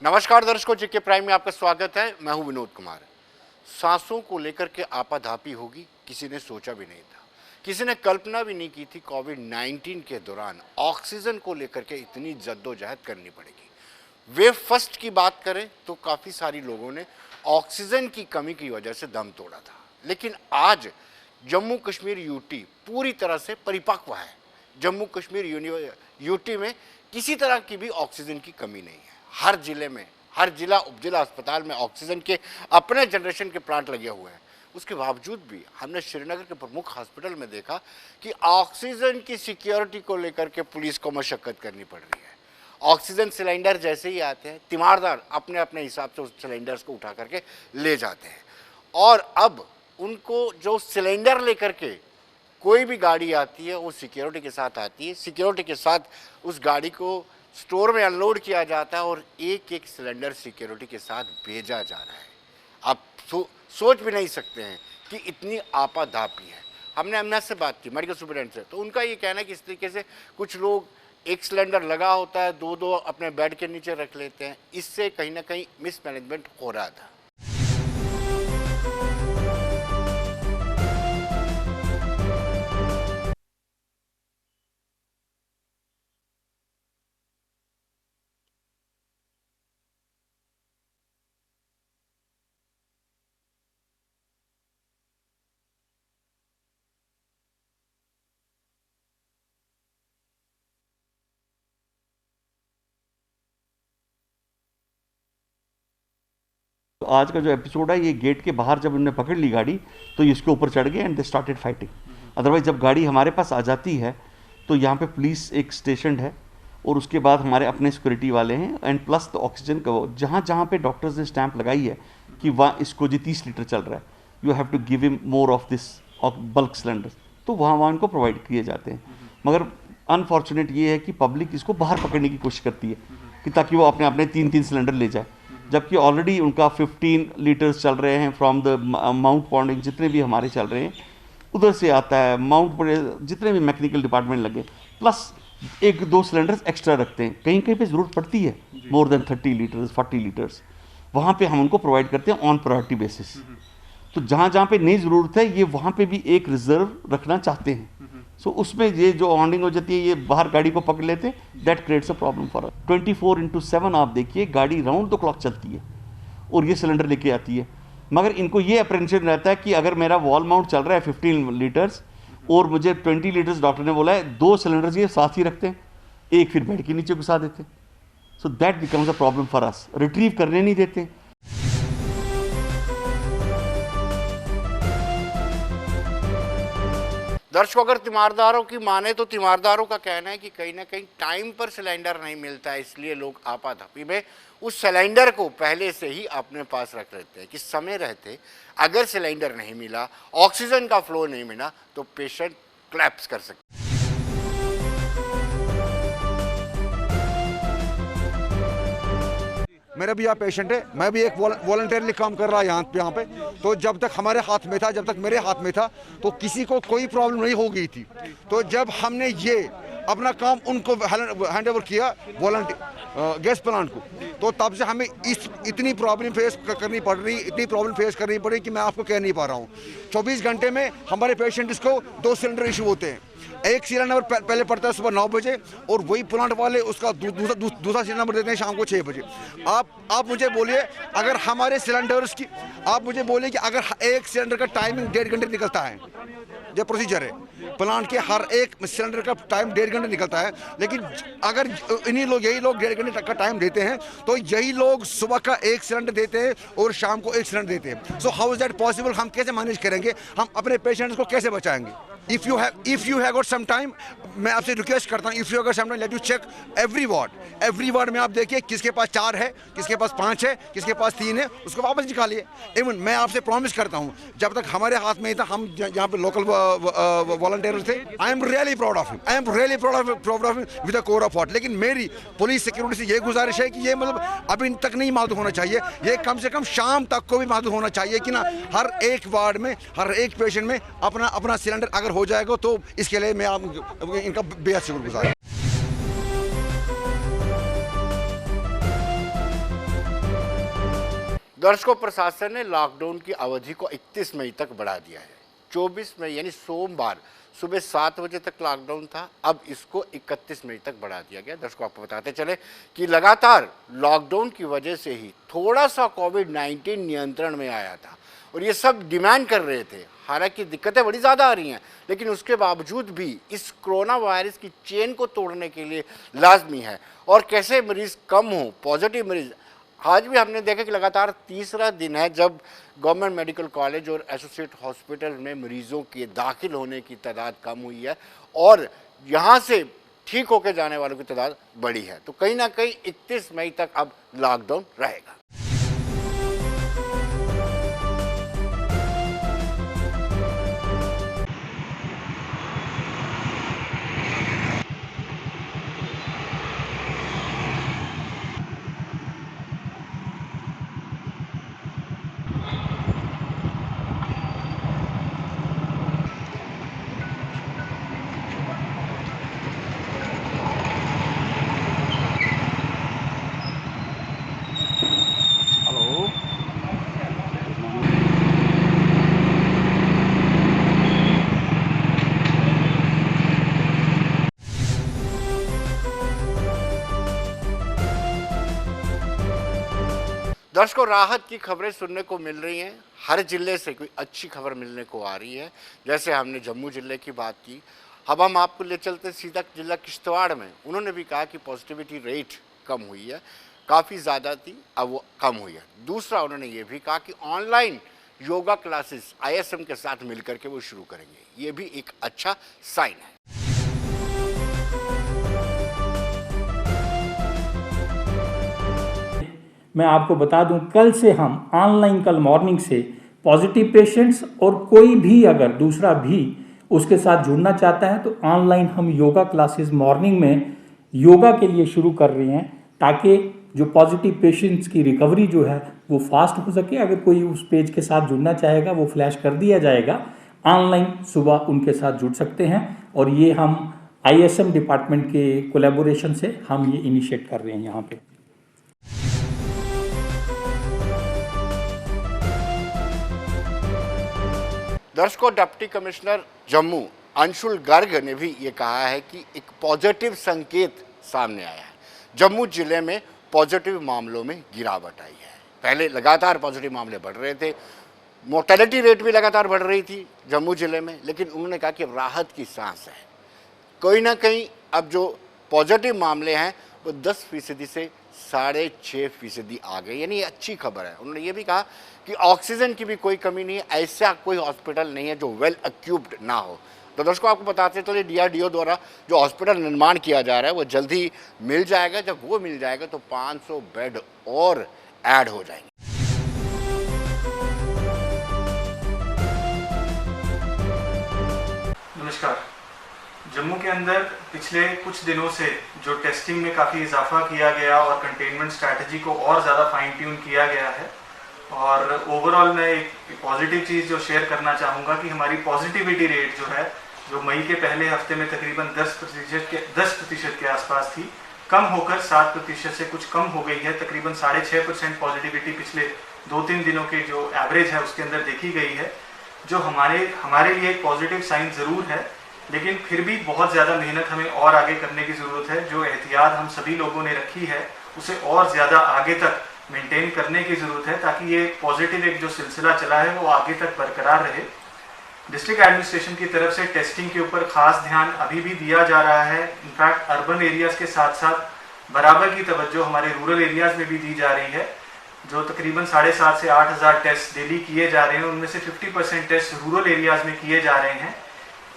नमस्कार दर्शकों, GK prime में आपका स्वागत है। मैं हूं विनोद कुमार। सांसों को लेकर के आपाधापी होगी, किसी ने सोचा भी नहीं था। किसी ने कल्पना भी नहीं की थी कोविड-19 के दौरान ऑक्सीजन को लेकर के इतनी जद्दोजहद करनी पड़ेगी। वेव फर्स्ट की बात करें तो काफ़ी सारी लोगों ने ऑक्सीजन की कमी की वजह से दम तोड़ा था, लेकिन आज जम्मू कश्मीर यूटी पूरी तरह से परिपक्व है। जम्मू कश्मीर यूटी में किसी तरह की भी ऑक्सीजन की कमी नहीं है। हर जिले में, हर जिला उपजिला अस्पताल में ऑक्सीजन के अपने जनरेशन के प्लांट लगे हुए हैं। उसके बावजूद भी हमने श्रीनगर के प्रमुख हॉस्पिटल में देखा कि ऑक्सीजन की सिक्योरिटी को लेकर के पुलिस को मशक्कत करनी पड़ रही है। ऑक्सीजन सिलेंडर जैसे ही आते हैं, तीमारदार अपने अपने हिसाब से उस सिलेंडर्स को उठा करके ले जाते हैं और अब उनको जो सिलेंडर लेकर के कोई भी गाड़ी आती है वो सिक्योरिटी के साथ आती है। सिक्योरिटी के साथ उस गाड़ी को स्टोर में अनलोड किया जाता है और एक एक सिलेंडर सिक्योरिटी के साथ भेजा जा रहा है। आप सोच भी नहीं सकते हैं कि इतनी आपाधापी है। हमने एमएनएस से बात की, मेडिकल सुपरिटेंडेंट से, तो उनका ये कहना है कि इस तरीके से कुछ लोग एक सिलेंडर लगा होता है, दो दो अपने बेड के नीचे रख लेते हैं। इससे कहीं ना कहीं मिसमैनेजमेंट हो रहा था। तो आज का जो एपिसोड है ये गेट के बाहर जब उन्होंने पकड़ ली गाड़ी तो इसके ऊपर चढ़ गए and they started fighting. Otherwise जब गाड़ी हमारे पास आ जाती है तो यहाँ पे पुलिस एक स्टेशन है और उसके बाद हमारे अपने सिक्योरिटी वाले हैं एंड प्लस द ऑक्सीजन का वो जहाँ जहाँ पे डॉक्टर्स ने स्टैंप लगाई है कि वहाँ इसको जो 30 लीटर चल रहा है, you have to give him more of this bulk cylinder, तो वहाँ इनको प्रोवाइड किए जाते हैं। मगर अनफॉर्चुनेट ये है कि पब्लिक इसको बाहर पकड़ने की कोशिश करती है कि ताकि वो अपने अपने 3-3 सिलेंडर ले जाए, जबकि ऑलरेडी उनका 15 लीटर्स चल रहे हैं फ्रॉम द माउंट पॉन्डिंग, जितने भी हमारे चल रहे हैं उधर से आता है माउंट पर, जितने भी मैकेनिकल डिपार्टमेंट लगे, प्लस 1-2 सिलेंडर्स एक्स्ट्रा रखते हैं। कहीं कहीं पे ज़रूरत पड़ती है मोर देन 30 लीटर्स 40 लीटर्स, वहाँ पे हम उनको प्रोवाइड करते हैं ऑन प्रायोरिटी बेसिस। तो जहाँ जहाँ पे नहीं ज़रूरत है ये वहाँ पे भी एक रिजर्व रखना चाहते हैं। सो उसमें ये जो ऑनडिंग हो जाती है, ये बाहर गाड़ी को पकड़ लेते हैं, that creates a problem for us. 24/7 आप देखिए गाड़ी राउंड द क्लॉक चलती है और ये सिलेंडर लेके आती है। मगर इनको ये अप्रेंशन रहता है कि अगर मेरा वॉल माउंट चल रहा है 15 लीटर्स और मुझे 20 लीटर्स डॉक्टर ने बोला है, 2 सिलेंडर्स ये साथ ही रखते हैं, एक फिर बेड के नीचे घुसा देते हैं। So that becomes a problem for us, retrieve करने नहीं देते। दर्शकों, अगर तीमारदारों की माने तो तीमारदारों का कहना है कि कहीं ना कहीं टाइम पर सिलेंडर नहीं मिलता है, इसलिए लोग आपाधापी में उस सिलेंडर को पहले से ही अपने पास रख लेते हैं कि समय रहते अगर सिलेंडर नहीं मिला, ऑक्सीजन का फ्लो नहीं मिला तो पेशेंट क्लैप्स कर सकते। मेरा भी यहाँ पेशेंट है, मैं भी एक वॉलंटियरली काम कर रहा यहाँ पे। तो जब तक हमारे हाथ में था, जब तक मेरे हाथ में था, तो किसी को कोई प्रॉब्लम नहीं हो गई थी। तो जब हमने ये अपना काम उनको हैंड ओवर किया गैस प्लांट को, तो तब से हमें इतनी प्रॉब्लम फेस करनी पड़ रही कि मैं आपको कह नहीं पा रहा हूँ। 24 घंटे में हमारे पेशेंट्स को 2 सिलेंडर इशू होते हैं। एक सीरियल नंबर पहले पड़ता है सुबह 9 बजे और वही प्लांट वाले उसका दूसरा सीरियल नंबर देते हैं शाम को 6 बजे। आप मुझे बोलिए, अगर हमारे सिलेंडर्स की, आप मुझे बोलिए कि अगर एक सिलेंडर का टाइमिंग 1.5 घंटे निकलता है, जो प्रोसीजर है प्लांट के, हर एक सिलेंडर का टाइम 1.5 घंटे निकलता है, लेकिन अगर यही लोग 1.5 घंटे का टाइम देते हैं तो यही लोग सुबह का 1 सिलेंडर देते हैं और शाम को 1 सिलेंडर देते हैं। So how is that possible? हम कैसे मैनेज करेंगे? हम अपने पेशेंट्स को कैसे बचाएंगे? If you have got some time, मैं आपसे रिक्वेस्ट करता हूँ, if you have got some time, let you check every ward में। आप देखिए किसके पास 4 है, किसके पास 5 है, किसके पास 3 है, उसको वापस निकालिए। इवन मैं आपसे प्रॉमिस करता हूँ, जब तक हमारे हाथ में था, हम यहाँ पे लोकल वॉलंटियर थे, I am really proud of him with a core of heart. लेकिन मेरी पुलिस सिक्योरिटी से ये गुजारिश है कि ये मतलब अभी तक नहीं मालूम होना चाहिए, ये कम से कम शाम तक को भी मालूम होना चाहिए कि ना हर एक वार्ड में, हर एक पेशेंट में अपना सिलेंडर अगर हो जाएगा तो इसके लिए मैं इनका बेहद शुक्रगुजार हूं। दर्शकों, प्रशासन ने लॉकडाउन की अवधि को 31 मई तक बढ़ा दिया है। 24 मई यानी सोमवार सुबह 7 बजे तक लॉकडाउन था, अब इसको 31 मई तक बढ़ा दिया गया। दर्शकों, आपको बताते चले कि लगातार लॉकडाउन की वजह से ही थोड़ा सा कोविड-19 नियंत्रण में आया था और ये सब डिमांड कर रहे थे। हालांकि दिक्कतें बड़ी ज़्यादा आ रही हैं, लेकिन उसके बावजूद भी इस कोरोना वायरस की चेन को तोड़ने के लिए लाजमी है और कैसे मरीज़ कम हों, पॉजिटिव मरीज़। आज भी हमने देखा कि लगातार तीसरा दिन है जब गवर्नमेंट मेडिकल कॉलेज और एसोसिएट हॉस्पिटल में मरीजों के दाखिल होने की तादाद कम हुई है और यहाँ से ठीक होकर जाने वालों की तादाद बढ़ी है। तो कहीं ना कहीं 31 मई तक अब लॉकडाउन रहेगा। दर्शकों, राहत की खबरें सुनने को मिल रही हैं। हर जिले से कोई अच्छी खबर मिलने को आ रही है। जैसे हमने जम्मू जिले की बात की, अब हम आपको ले चलते सीधा जिला किश्तवाड़ में। उन्होंने भी कहा कि पॉजिटिविटी रेट कम हुई है, काफ़ी ज़्यादा थी, अब वो कम हुई है। दूसरा, उन्होंने ये भी कहा कि ऑनलाइन योगा क्लासेस ISM के साथ मिलकर के वो शुरू करेंगे। ये भी एक अच्छा साइन है। मैं आपको बता दूं, कल से हम ऑनलाइन, कल मॉर्निंग से पॉजिटिव पेशेंट्स और कोई भी अगर दूसरा भी उसके साथ जुड़ना चाहता है तो ऑनलाइन हम योगा क्लासेस मॉर्निंग में योगा के लिए शुरू कर रहे हैं, ताकि जो पॉजिटिव पेशेंट्स की रिकवरी जो है वो फास्ट हो सके। अगर कोई उस पेज के साथ जुड़ना चाहेगा वो फ्लैश कर दिया जाएगा, ऑनलाइन सुबह उनके साथ जुड़ सकते हैं। और ये हम ISM डिपार्टमेंट के कोलैबोरेशन से हम ये इनिशिएट कर रहे हैं यहाँ पे। दर्शकों, डिप्टी कमिश्नर जम्मू अंशुल गर्ग ने भी ये कहा है कि एक पॉजिटिव संकेत सामने आया है। जम्मू जिले में पॉजिटिव मामलों में गिरावट आई है। पहले लगातार पॉजिटिव मामले बढ़ रहे थे, मोर्टेलिटी रेट भी लगातार बढ़ रही थी जम्मू जिले में, लेकिन उन्होंने कहा कि राहत की सांस है। कोई ना कहीं अब जो पॉजिटिव मामले हैं वो 10% से 6.5% आ गए, यानी ये अच्छी खबर है। उन्होंने ये भी कहा कि ऑक्सीजन की भी कोई कमी नहीं है, ऐसा कोई हॉस्पिटल नहीं है जो वेल इक्विप्ड ना हो। तो दर्शकों, आपको बताते चलिए DRDO द्वारा जो हॉस्पिटल निर्माण किया जा रहा है वो जल्द ही मिल जाएगा। जब वो मिल जाएगा तो 500 बेड और ऐड हो जाएंगे। नमस्कार। जम्मू के अंदर पिछले कुछ दिनों से जो टेस्टिंग में काफ़ी इजाफा किया गया और कंटेनमेंट स्ट्रैटेजी को और ज़्यादा फाइन ट्यून किया गया है, और ओवरऑल मैं एक पॉजिटिव चीज़ जो शेयर करना चाहूँगा कि हमारी पॉजिटिविटी रेट जो है, जो मई के पहले हफ्ते में तकरीबन 10% के आसपास थी, कम होकर 7% से कुछ कम हो गई है। तकरीबन 6.5% पॉजिटिविटी पिछले 2-3 दिनों के जो एवरेज है उसके अंदर देखी गई है, जो हमारे लिए एक पॉजिटिव साइन ज़रूर है। लेकिन फिर भी बहुत ज़्यादा मेहनत हमें और आगे करने की ज़रूरत है। जो एहतियात हम सभी लोगों ने रखी है उसे और ज़्यादा आगे तक मेंटेन करने की ज़रूरत है, ताकि ये पॉजिटिव एक जो सिलसिला चला है वो आगे तक बरकरार रहे। डिस्ट्रिक्ट एडमिनिस्ट्रेशन की तरफ से टेस्टिंग के ऊपर ख़ास ध्यान अभी भी दिया जा रहा है। इनफैक्ट अर्बन एरियाज़ के साथ साथ बराबर की तवज्जो हमारे रूरल एरियाज़ में भी दी जा रही है। जो तकरीबन 7,500 से 8,000 टेस्ट डेली किए जा रहे हैं, उनमें से 50% टेस्ट रूरल एरियाज़ में किए जा रहे हैं।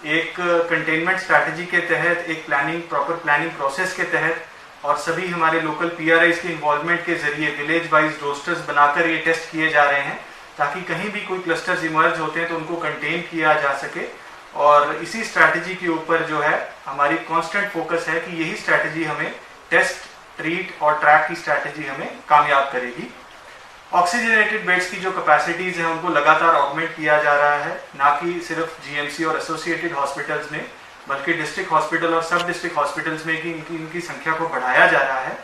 एक कंटेनमेंट स्ट्रैटेजी के तहत, एक प्रॉपर प्लानिंग प्रोसेस के तहत, और सभी हमारे लोकल PRIs के इन्वॉल्वमेंट के जरिए विलेज वाइज रोस्टर्स बनाकर ये टेस्ट किए जा रहे हैं, ताकि कहीं भी कोई क्लस्टर्स इमर्ज होते हैं तो उनको कंटेन किया जा सके। और इसी स्ट्रैटेजी के ऊपर जो है हमारी कांस्टेंट फोकस है कि यही स्ट्रैटेजी हमें टेस्ट, ट्रीट और ट्रैक की स्ट्रैटेजी हमें कामयाब करेगी। ऑक्सीजनेटेड बेड्स की जो कैपेसिटीज़ हैं उनको लगातार ऑगमेंट किया जा रहा है, ना कि सिर्फ GMC और एसोसिएटेड हॉस्पिटल्स में, बल्कि डिस्ट्रिक्ट हॉस्पिटल और सब डिस्ट्रिक्ट हॉस्पिटल्स में इनकी संख्या को बढ़ाया जा रहा है।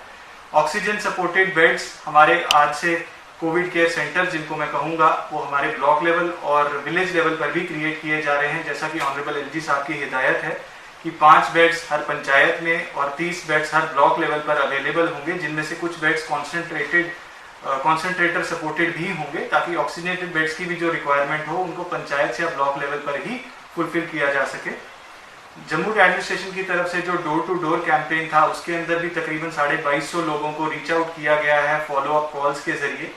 ऑक्सीजन सपोर्टेड बेड्स हमारे आज से कोविड केयर सेंटर जिनको मैं कहूँगा वो हमारे ब्लॉक लेवल और विलेज लेवल पर भी क्रिएट किए जा रहे हैं। जैसा कि ऑनरेबल एलजी साहब की हिदायत है कि 5 बेड्स हर पंचायत में और 30 बेड्स हर ब्लॉक लेवल पर अवेलेबल होंगे, जिनमें से कुछ बेड्स कॉन्सेंट्रेटर सपोर्टेड भी होंगे, ताकि ऑक्सीजनेटेड बेड्स की भी जो रिक्वायरमेंट हो उनको पंचायत या ब्लॉक लेवल पर ही फुलफिल किया जा सके। जम्मू के एडमिनिस्ट्रेशन की तरफ से जो डोर टू डोर कैंपेन था उसके अंदर भी तकरीबन 2250 लोगों को रीच आउट किया गया है फॉलो अप कॉल्स के जरिए।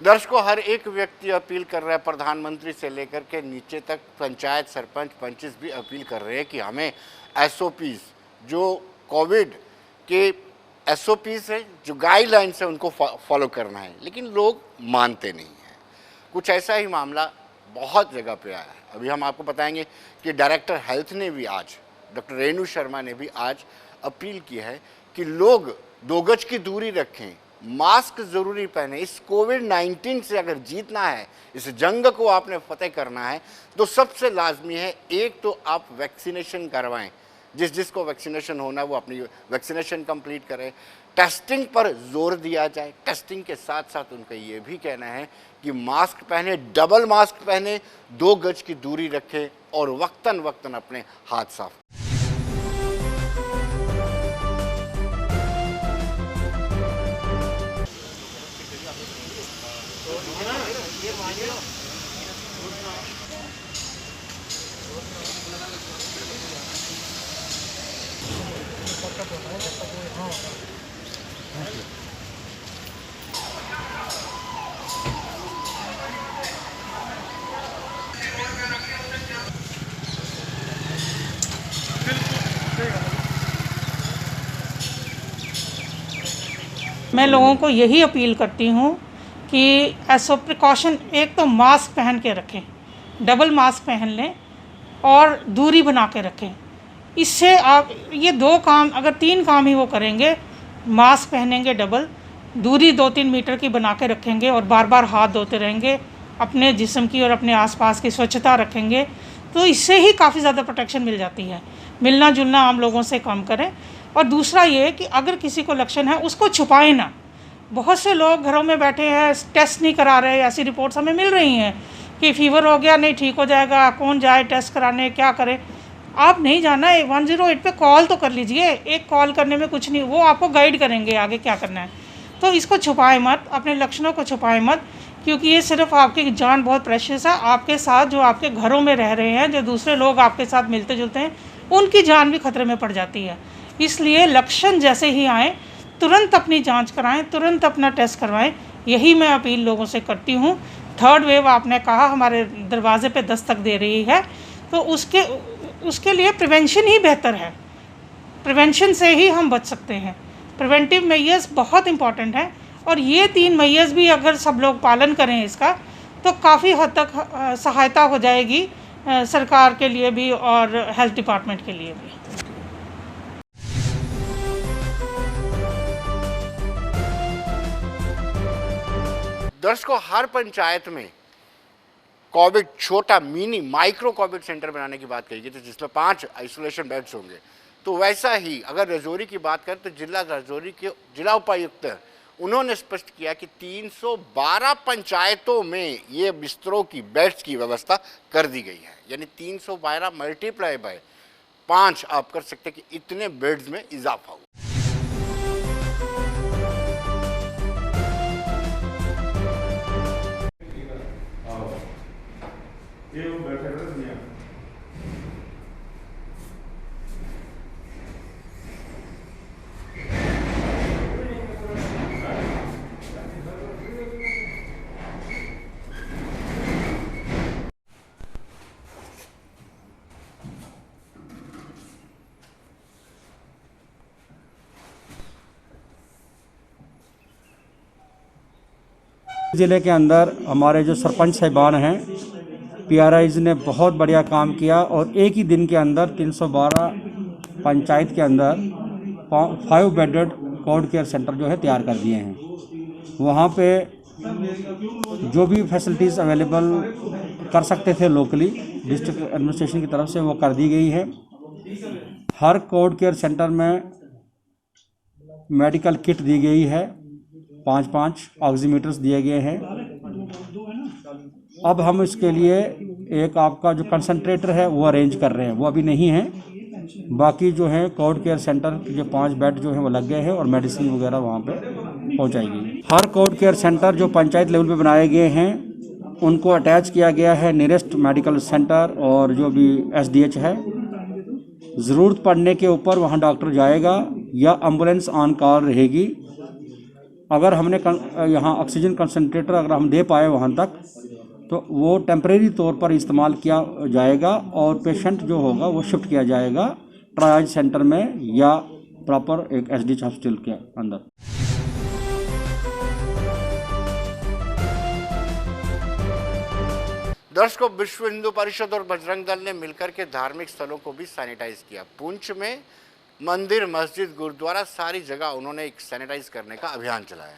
दर्शकों, हर एक व्यक्ति अपील कर रहा है, प्रधानमंत्री से लेकर के नीचे तक पंचायत सरपंच पंचिस भी अपील कर रहे हैं कि हमें एसओपीज जो कोविड के एसओपीज है, जो गाइडलाइंस है, उनको फॉलो करना है, लेकिन लोग मानते नहीं हैं। कुछ ऐसा ही मामला बहुत जगह पे आया है। अभी हम आपको बताएंगे कि डायरेक्टर हेल्थ ने भी आज, डॉक्टर रेणु शर्मा ने भी आज अपील की है कि लोग 2 गज की दूरी रखें, मास्क ज़रूरी पहने। इस कोविड-19 से अगर जीतना है, इस जंग को आपने फतेह करना है, तो सबसे लाजमी है एक तो आप वैक्सीनेशन करवाएं। जिसको वैक्सीनेशन होना है वो अपनी वैक्सीनेशन कंप्लीट करें। टेस्टिंग पर जोर दिया जाए। टेस्टिंग के साथ साथ उनका ये भी कहना है कि मास्क पहने, डबल मास्क पहने, 2 गज की दूरी रखें और वक्तन वक्तन अपने हाथ साफ। मैं लोगों को यही अपील करती हूँ कि एसओ प्रिकॉशन एक तो मास्क पहन के रखें, डबल मास्क पहन लें और दूरी बना के रखें। इससे आप ये 2 काम, अगर 3 काम ही वो करेंगे, मास्क पहनेंगे डबल, दूरी 2-3 मीटर की बना के रखेंगे और बार बार हाथ धोते रहेंगे, अपने जिस्म की और अपने आसपास की स्वच्छता रखेंगे, तो इससे ही काफ़ी ज़्यादा प्रोटेक्शन मिल जाती है। मिलना जुलना आम लोगों से कम करें। और दूसरा ये कि अगर किसी को लक्षण है उसको छुपाएं ना। बहुत से लोग घरों में बैठे हैं, टेस्ट नहीं करा रहे। ऐसी रिपोर्ट्स हमें मिल रही हैं कि फीवर हो गया, नहीं ठीक हो जाएगा, कौन जाए टेस्ट कराने, क्या करें। आप नहीं जाना है, 108 पे कॉल तो कर लीजिए। एक कॉल करने में कुछ नहीं, वो आपको गाइड करेंगे आगे क्या करना है। तो इसको छुपाएं मत, अपने लक्षणों को छुपाएं मत, क्योंकि ये सिर्फ आपकी जान बहुत प्रेशियस है। आपके साथ जो आपके घरों में रह रहे हैं, जो दूसरे लोग आपके साथ मिलते जुलते हैं, उनकी जान भी खतरे में पड़ जाती है। इसलिए लक्षण जैसे ही आए तुरंत अपनी जांच कराएं, तुरंत अपना टेस्ट करवाएं। यही मैं अपील लोगों से करती हूँ। 3rd वेव आपने कहा हमारे दरवाजे पे दस्तक दे रही है, तो उसके लिए प्रिवेंशन ही बेहतर है। प्रिवेंशन से ही हम बच सकते हैं। प्रिवेंटिव मेजर्स बहुत इम्पॉर्टेंट है और ये 3 मेजर्स भी अगर सब लोग पालन करें इसका, तो काफ़ी हद तक सहायता हो जाएगी सरकार के लिए भी और हेल्थ डिपार्टमेंट के लिए भी। दर्शकों, हर पंचायत में कोविड छोटा मिनी माइक्रो कोविड सेंटर बनाने की बात कही गई थी, जिसमें 5 आइसोलेशन बेड्स होंगे। तो वैसा ही अगर राजौरी की बात करें तो जिला राजौरी के जिला उपायुक्त उन्होंने स्पष्ट किया कि 312 पंचायतों में ये बिस्तरों की, बेड्स की व्यवस्था कर दी गई है। यानी 312 मल्टीप्लाई बाय 5 आप कर सकते हैं कि इतने बेड्स में इजाफा हुआ। ज़िले के अंदर हमारे जो सरपंच साहिबान हैं, PRIs ने बहुत बढ़िया काम किया और एक ही दिन के अंदर 312 पंचायत के अंदर 5 बेडेड कोविड केयर सेंटर जो है तैयार कर दिए हैं। वहाँ पे जो भी फैसिलिटीज़ अवेलेबल कर सकते थे लोकली, डिस्ट्रिक्ट एडमिनिस्ट्रेशन की तरफ से वो कर दी गई है। हर कोविड केयर सेंटर में मेडिकल किट दी गई है, 5 ऑक्सीमीटर्स दिए गए हैं। अब हम इसके लिए एक आपका जो कंसंट्रेटर है वो अरेंज कर रहे हैं, वो अभी नहीं है। बाकी जो है कोविड केयर सेंटर जो 5 बेड जो है वो लग गए हैं और मेडिसिन वगैरह वहाँ पे पहुँचाई गई। हर कोविड केयर सेंटर जो पंचायत लेवल पे बनाए गए हैं उनको अटैच किया गया है नियरेस्ट मेडिकल सेंटर और जो भी SDH है। ज़रूरत पड़ने के ऊपर वहाँ डॉक्टर जाएगा या एम्बुलेंस ऑन कॉल रहेगी। अगर हमने यहाँ ऑक्सीजन कंसंट्रेटर अगर हम दे पाए वहाँ तक तो वो टेम्परेरी तौर पर इस्तेमाल किया जाएगा और पेशेंट जो होगा वो शिफ्ट किया जाएगा ट्रायज सेंटर में या प्रॉपर एक SDH हॉस्पिटल के अंदर। दर्शकों, विश्व हिंदू परिषद और बजरंग दल ने मिलकर के धार्मिक स्थलों को भी सैनिटाइज किया। पुंछ में मंदिर, मस्जिद, गुरुद्वारा सारी जगह उन्होंने एक सैनिटाइज करने का अभियान चलाया।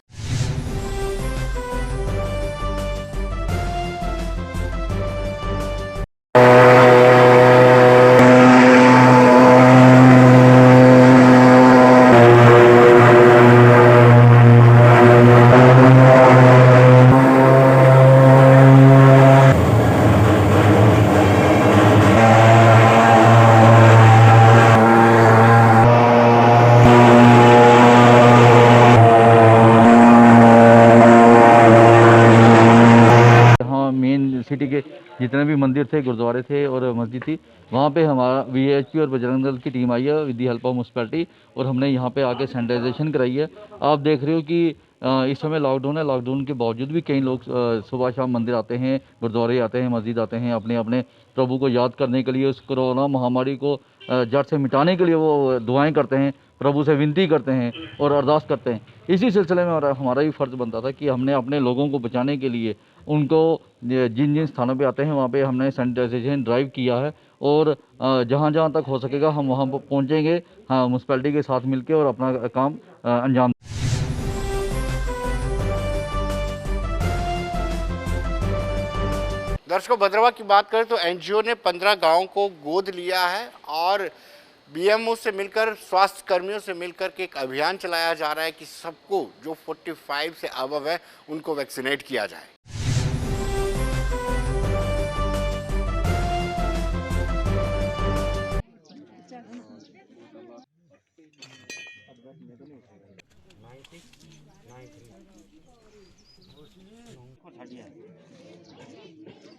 सिटी के जितने भी मंदिर थे, गुरुद्वारे थे और मस्जिद थी, वहाँ पे हमारा VHP और बजरंग दल की टीम आई है with the help of municipality और हमने यहाँ पे आके सैनिटाइजेशन कराई है। आप देख रहे हो कि इस समय लॉकडाउन है, लॉकडाउन के बावजूद भी कई लोग सुबह शाम मंदिर आते हैं, गुरुद्वारे आते हैं, मस्जिद आते हैं, अपने अपने प्रभु को याद करने के लिए, उस कोरोना महामारी को जड़ से मिटाने के लिए वो दुआएं करते हैं, प्रभु से विनती करते हैं और अरदास करते हैं। इसी सिलसिले में हमारा भी फ़र्ज़ बनता था कि हमने अपने लोगों को बचाने के लिए उनको जिन जिन स्थानों पे आते हैं वहाँ पे हमने सैनिटाइजेशन ड्राइव किया है और जहाँ जहाँ तक हो सकेगा हम वहाँ पहुँचेंगे, हाँ, म्यूनसिपैलिटी के साथ मिलकर और अपना काम अंजाम। दर्शकों, भद्रवाह की बात करें तो NGO ने 15 गांवों को गोद लिया है और BMO से मिलकर, स्वास्थ्य कर्मियों से मिलकर के एक अभियान चलाया जा रहा है कि सबको जो 45 से अबव है उनको वैक्सीनेट किया जाए।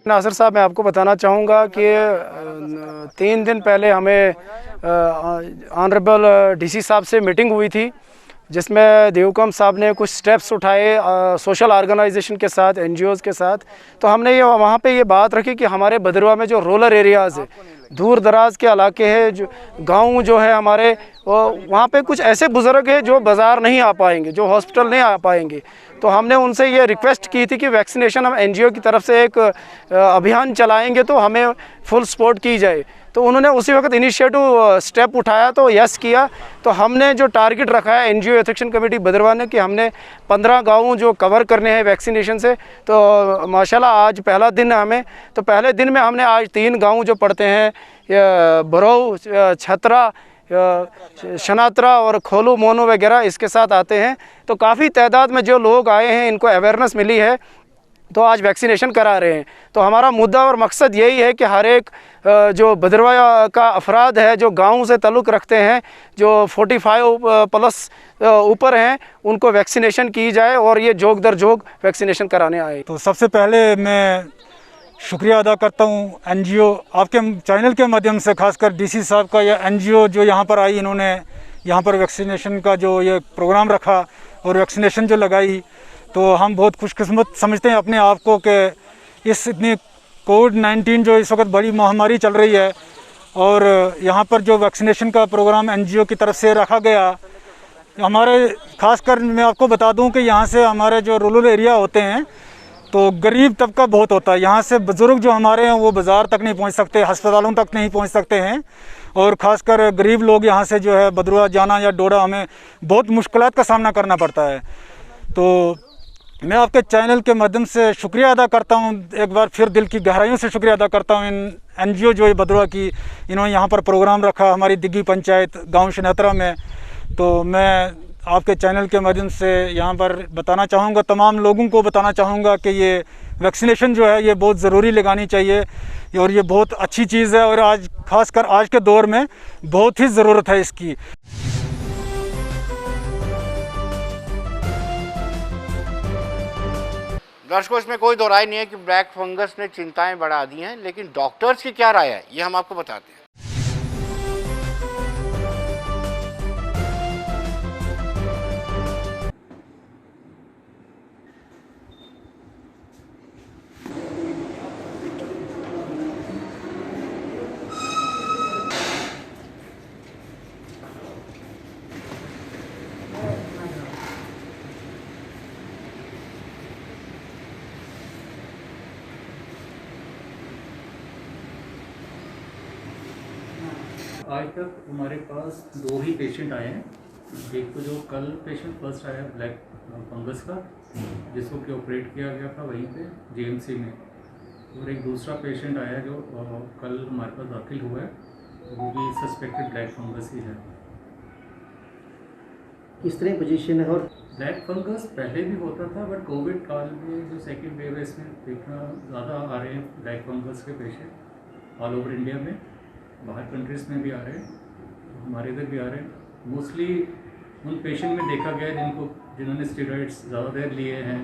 नासिर साहब, मैं आपको बताना चाहूँगा कि 3 दिन पहले हमें ऑनरेबल DC साहब से मीटिंग हुई थी जिसमें देवकम साहब ने कुछ स्टेप्स उठाए सोशल ऑर्गेनाइजेशन के साथ, NGOs के साथ। तो हमने ये वहाँ पे ये बात रखी कि हमारे भद्रवाह में जो रूरल एरियाज़ है, दूर दराज के इलाके हैं, जो गांव जो है हमारे, वहाँ पे कुछ ऐसे बुज़ुर्ग हैं जो बाज़ार नहीं आ पाएंगे, जो हॉस्पिटल नहीं आ पाएंगे। तो हमने उनसे ये रिक्वेस्ट की थी कि वैक्सीनेशन हम NGO की तरफ से एक अभियान चलाएंगे तो हमें फुल सपोर्ट की जाए। तो उन्होंने उसी वक्त इनिशिएटिव स्टेप उठाया, तो यस किया। तो हमने जो टारगेट रखा है NGO एथिक्शन कमेटी भद्रवाह ने कि हमने 15 गाँव जो कवर करने हैं वैक्सीनेशन से। तो माशाल्लाह आज पहला दिन है हमें, तो पहले दिन में हमने आज 3 गाँव जो पड़ते हैं, बरौ, छतरा, शनात्रा और खोलू मोनो वगैरह, इसके साथ आते हैं। तो काफ़ी तादाद में जो लोग आए हैं, इनको अवेयरनेस मिली है, तो आज वैक्सीनेशन करा रहे हैं। तो हमारा मुद्दा और मकसद यही है कि हर एक जो भद्रवाह का अफराद है जो गाँव से ताल्लुक़ रखते हैं, जो 45 प्लस ऊपर हैं, उनको वैक्सीनेशन की जाए और ये जोग दर जोग वैक्सीनेशन कराने आए। तो सबसे पहले मैं शुक्रिया अदा करता हूँ NGO आपके चैनल के माध्यम से, खासकर DC साहब का, या NGO जो यहाँ पर आई, इन्होंने यहाँ पर वैक्सीनेशन का जो ये प्रोग्राम रखा और वैक्सीनेशन जो लगाई। तो हम बहुत खुशकिस्मत समझते हैं अपने आप को कि इस इतनी कोविड-19 जो इस वक्त बड़ी महामारी चल रही है और यहाँ पर जो वैक्सीनेशन का प्रोग्राम NGO की तरफ से रखा गया, हमारे खासकर मैं आपको बता दूँ कि यहाँ से हमारे जो रूरल एरिया होते हैं तो गरीब तबका बहुत होता है। यहाँ से बुज़ुर्ग जो हमारे हैं वो बाज़ार तक नहीं पहुँच सकते, अस्पतालों तक नहीं पहुँच सकते हैं और ख़ासकर गरीब लोग यहाँ से जो है भद्रवाह जाना या डोडा हमें बहुत मुश्किलात का सामना करना पड़ता है। तो मैं आपके चैनल के माध्यम से शुक्रिया अदा करता हूँ, एक बार फिर दिल की गहराइयों से शुक्रिया अदा करता हूँ इन NGO जो है भद्रवाह की, इन्होंने यहाँ पर प्रोग्राम रखा हमारी दिग्गी पंचायत गाँव शनात्रा में। तो मैं आपके चैनल के माध्यम से यहाँ पर बताना चाहूँगा, तमाम लोगों को बताना चाहूँगा कि ये वैक्सीनेशन जो है ये बहुत ज़रूरी लगानी चाहिए और ये बहुत अच्छी चीज़ है और आज खासकर आज के दौर में बहुत ही ज़रूरत है इसकी। दर्शकों, इसमें कोई दो राय नहीं है कि ब्लैक फंगस ने चिंताएं बढ़ा दी हैं, लेकिन डॉक्टर्स की क्या राय है ये हम आपको बताते हैं। आज तक हमारे पास 2 ही पेशेंट आए हैं। एक तो जो कल पेशेंट फर्स्ट आया ब्लैक फंगस का, जिसको कि ऑपरेट किया गया था वहीं पे जीएमसी में, और एक दूसरा पेशेंट आया जो कल हमारे पास दाखिल हुआ है, वो भी सस्पेक्टेड ब्लैक फंगस ही है। किस तरह पोजीशन है? और ब्लैक फंगस पहले भी होता था, बट कोविड काल में जो सेकेंड वेव है इसमें देखना ज़्यादा आ रहे हैं ब्लैक फंगस के पेशेंट ऑल ओवर इंडिया में, बाहर कंट्रीज़ में भी आ रहे हैं, हमारे इधर भी आ रहे हैं। मोस्टली उन पेशेंट में देखा गया जिन्होंने स्टेरॉइड्स ज़्यादा देर लिए हैं,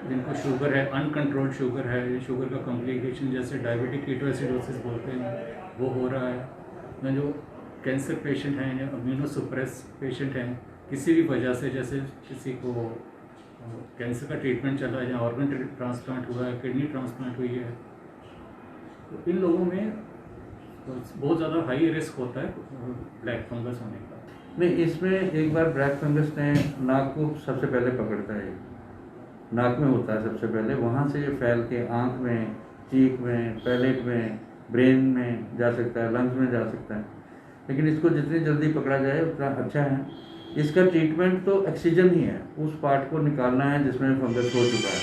जिनको शुगर है, अनकंट्रोल्ड शुगर है, शुगर का कॉम्प्लिकेशन जैसे डायबिटिक कीटोएसिडोसिस बोलते हैं वो हो रहा है, या जो कैंसर पेशेंट हैं या इम्यूनोसप्रेस पेशेंट हैं किसी भी वजह से, जैसे किसी को कैंसर का ट्रीटमेंट चला है या ऑर्गन ट्रांसप्लांट हुआ है, किडनी ट्रांसप्लांट हुई है, तो इन लोगों में बहुत ज़्यादा हाई रिस्क होता है ब्लैक फंगस होने का। नहीं, इसमें एक बार ब्लैक फंगस ने नाक को सबसे पहले पकड़ता है, नाक में होता है सबसे पहले, वहाँ से ये फैल के आँख में, चीख में, पैलेट में, ब्रेन में जा सकता है, लंग्स में जा सकता है। लेकिन इसको जितनी जल्दी पकड़ा जाए उतना अच्छा है। इसका ट्रीटमेंट तो ऑक्सीजन ही है, उस पार्ट को निकालना है जिसमें फंगस हो चुका है,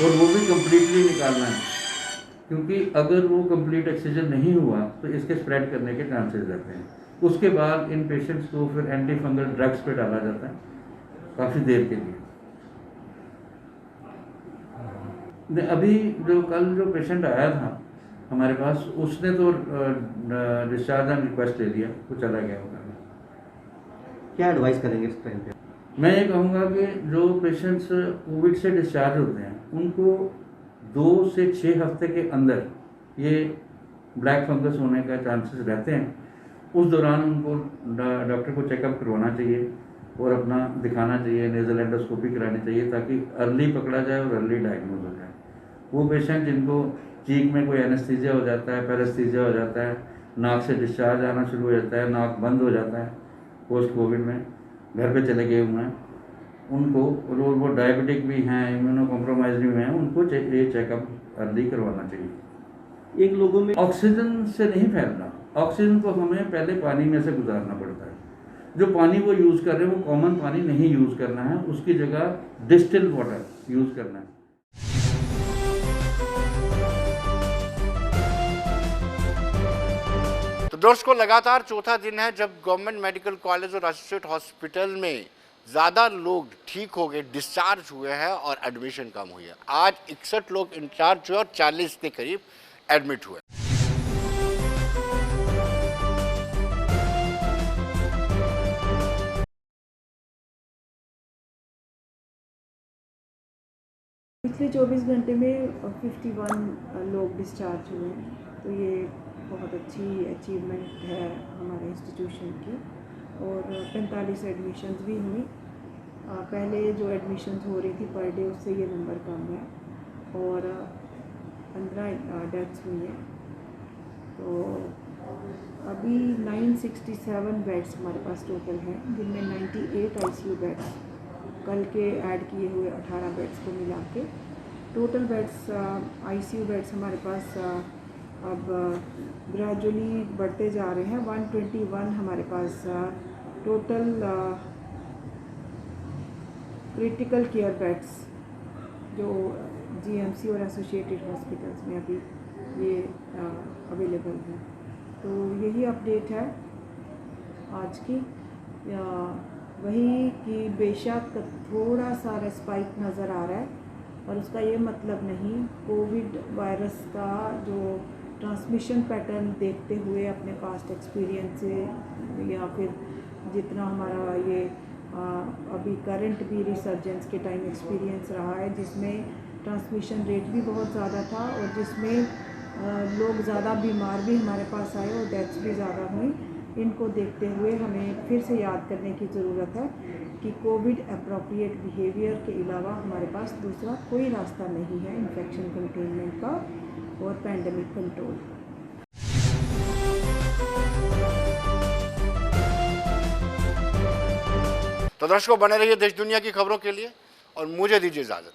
और वो भी कम्प्लीटली निकालना है, क्योंकि अगर वो कंप्लीट ऑक्सीजन नहीं हुआ तो इसके स्प्रेड करने के चांसेस रहते हैं। उसके बाद इन पेशेंट्स को फिर एंटी फंगल ड्रग्स पे डाला जाता है काफ़ी देर के लिए। अभी जो कल जो पेशेंट आया था हमारे पास, उसने तो डिस्चार्ज ऑन रिक्वेस्ट ले लिया, वो चला गया होगा। क्या एडवाइस करेंगे इस टाइम पे? मैं ये कहूँगा कि जो पेशेंट्स कोविड से डिस्चार्ज होते हैं उनको 2 से 6 हफ्ते के अंदर ये ब्लैक फंगस होने का चांसेस रहते हैं। उस दौरान उनको डॉक्टर को चेकअप करवाना चाहिए और अपना दिखाना चाहिए, नेज़ल एंडोस्कोपी करानी चाहिए, ताकि अर्ली पकड़ा जाए और अर्ली डायग्नोज हो जाए। वो पेशेंट जिनको चीख में कोई एनेस्थीसिया हो जाता है, पैरास्थीसिया हो जाता है, नाक से डिस्चार्ज आना शुरू हो जाता है, नाक बंद हो जाता है पोस्ट कोविड में, घर पे चले गए हुए हैं, उनको, और वो डायबिटिक भी हैं, इम्यूनो कॉम्प्रोमाइज भी हैं, उनको ये चेकअप अर्ली करवाना चाहिए। एक लोगों में ऑक्सीजन से नहीं फैलना, ऑक्सीजन को हमें पहले पानी में से गुजारना पड़ता है। जो पानी वो यूज़ कर रहे हैं वो कॉमन पानी नहीं यूज़ करना है, उसकी जगह डिस्टिल्ड वाटर यूज़ करना है। तो दोस्तों, लगातार चौथा दिन है जब गवर्नमेंट मेडिकल कॉलेज और एसोसिएट हॉस्पिटल में ज़्यादा लोग ठीक हो गए, डिस्चार्ज हुए हैं और एडमिशन कम हुई है। आज 61 लोग इंचार्ज हुए और 40 के करीब एडमिट हुए। पिछले 24 घंटे में 51 लोग डिस्चार्ज हुए हैं, तो ये बहुत अच्छी अचीवमेंट है हमारे इंस्टीट्यूशन की। और 45 एडमिशन्स भी हुई। पहले जो एडमिशन्स हो रही थी पर डे, उससे ये नंबर कम है, और 15 डेथ्स हुई हैं। तो अभी 967 बेड्स हमारे पास टोटल हैं, जिनमें 98 आईसीयू बेड्स, कल के ऐड किए हुए 18 बेड्स को मिला के टोटल बेड्स, आईसीयू बेड्स हमारे पास अब ग्रेजुअली बढ़ते जा रहे हैं। 121 हमारे पास टोटल क्रिटिकल केयर बेड्स जो जीएमसी और एसोसिएटेड हॉस्पिटल्स में अभी ये अवेलेबल हैं। तो यही अपडेट है आज की। वही कि बेशक थोड़ा सा रेस्पाइट नज़र आ रहा है, और उसका ये मतलब नहीं, कोविड वायरस का जो ट्रांसमिशन पैटर्न देखते हुए अपने पास्ट एक्सपीरियंस से या फिर जितना हमारा ये अभी करंट भी रिसर्जेंस के टाइम एक्सपीरियंस रहा है, जिसमें ट्रांसमिशन रेट भी बहुत ज़्यादा था और जिसमें लोग ज़्यादा बीमार भी हमारे पास आए और डेथ्स भी ज़्यादा हुई, इनको देखते हुए हमें फिर से याद करने की ज़रूरत है कि कोविड अप्रोप्रिएट बिहेवियर के अलावा हमारे पास दूसरा कोई रास्ता नहीं है इन्फेक्शन कंटेनमेंट का और पैंडेमिक कंट्रोल। तो दर्शकों, बने रहिए देश दुनिया की खबरों के लिए और मुझे दीजिए इजाज़त।